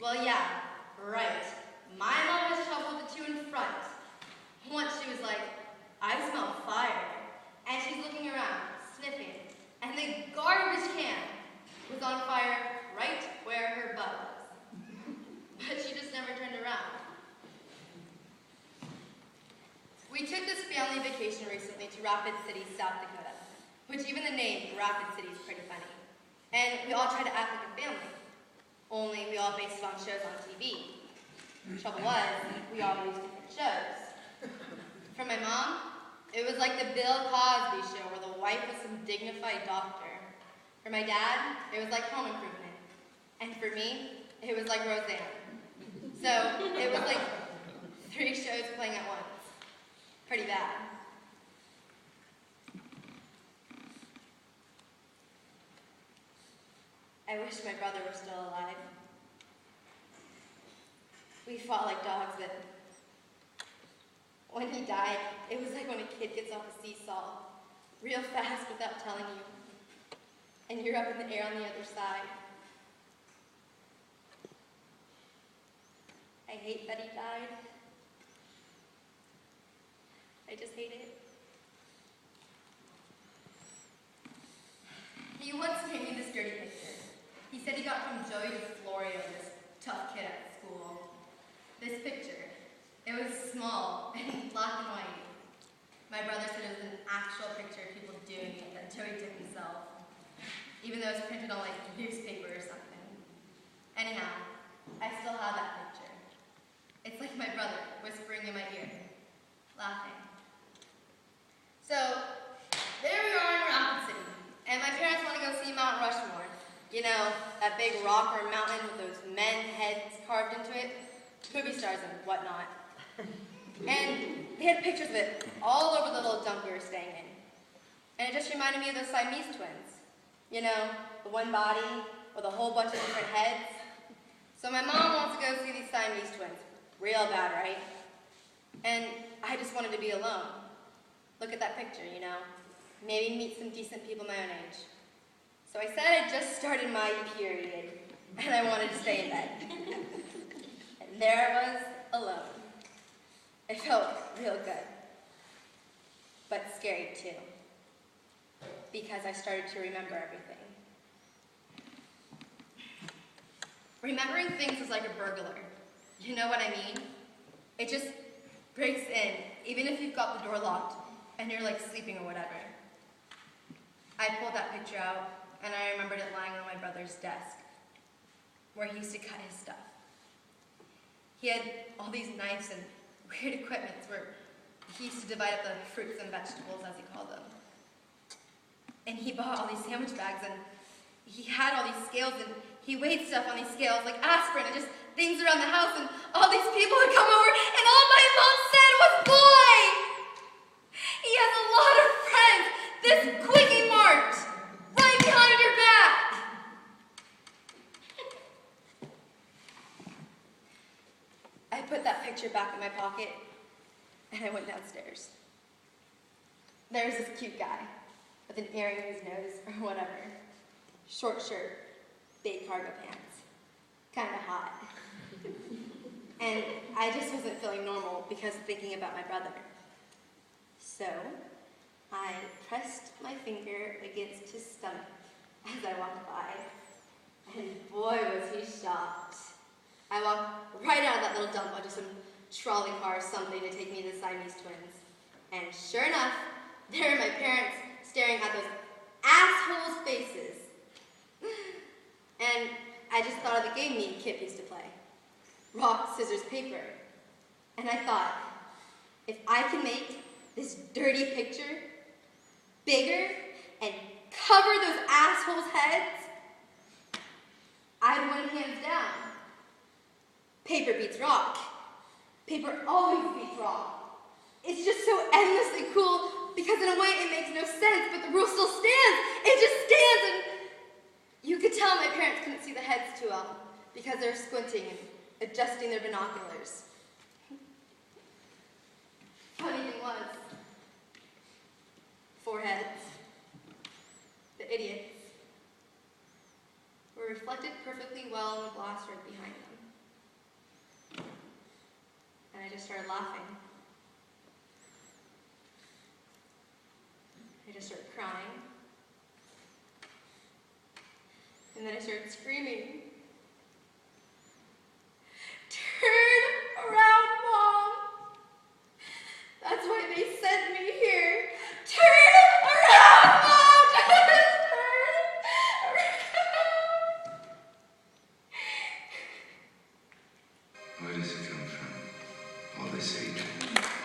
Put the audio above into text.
Well, yeah, right. My mom has trouble with the two in front. Once she was like, I smell fire. And she's looking around, sniffing. And the garbage can was on fire right where her butt was. But she just never turned around. We took this family vacation recently to Rapid City, South Dakota, which even the name Rapid City is pretty funny. And we all tried to act like a family, only we all based it on shows on TV. The trouble was, we all used different shows. For my mom, it was like the Bill Cosby show where the wife was some dignified doctor. For my dad, it was like Home Improvement. And for me, it was like Roseanne. So it was like 3 shows playing at once. Pretty bad. I wish my brother were still alive. We fought like dogs, but when he died, it was like when a kid gets off a seesaw, real fast without telling you, and you're up in the air on the other side. I hate that he died. I just hate it. He once made me this dirty picture. He said he got from Joey DeFlorio, this tough kid at school. This picture, it was small and black and white. My brother said it was an actual picture of people doing it that Joey took himself, even though it was printed on like newspaper or something. Anyhow, I still have that picture. It's like my brother whispering in my ear, laughing. So, there we are in Rapid City, and my parents want to go see Mount Rushmore. You know, that big rock or mountain with those men heads carved into it, movie stars and whatnot. And they had pictures of it all over the little dump we were staying in. And it just reminded me of the Siamese twins. You know, the one body with a whole bunch of different heads. So my mom wants to go see these Siamese twins. Real bad, right? And I just wanted to be alone. Look at that picture, you know. Maybe meet some decent people my own age. So I said I just started my period, and I wanted to stay in bed. And there I was, alone. It felt real good, but scary too, because I started to remember everything. Remembering things is like a burglar. You know what I mean? It just breaks in, even if you've got the door locked and you're like sleeping or whatever. I pulled that picture out, and I remembered it lying on my brother's desk, where he used to cut his stuff. He had all these knives and weird equipments where he used to divide up the fruits and vegetables, as he called them. And he bought all these sandwich bags, and he had all these scales, and he weighed stuff on these scales, like aspirin and just things around the house, and all these people would come over, and all my mom said was, "Boy, he has a lot of friends. This Quickie Mart, right behind your back." I put that picture back in my pocket, and I went downstairs. There was this cute guy with an earring in his nose, or whatever. Short shirt, big cargo pants. Kinda hot. And I just wasn't feeling normal because of thinking about my brother. So, I pressed my finger against his stomach as I walked by, and boy was he shocked. I walked right out of that little dump onto some trolley car or something to take me to the Siamese twins. And sure enough, there were my parents staring at those assholes' faces. And I just thought of the game me and Kip used to play. Rock, scissors, paper. And I thought, if I can make this dirty picture bigger and cover those assholes' heads, I'd win hands down. Paper beats rock. Paper always beats rock. It's just so endlessly cool because in a way it makes no sense, but the rule still stands. It just stands, and you could tell my parents couldn't see the heads too well because they were squinting and adjusting their binoculars. Funny thing was, 4 heads, the idiots, were reflected perfectly well in the glass right behind them. just started laughing. I just started crying. And then I started screaming. Turn around, Mom! That's why they sent me here. Turn around, Mom! Just turn around. Where does it come from? All this hatred?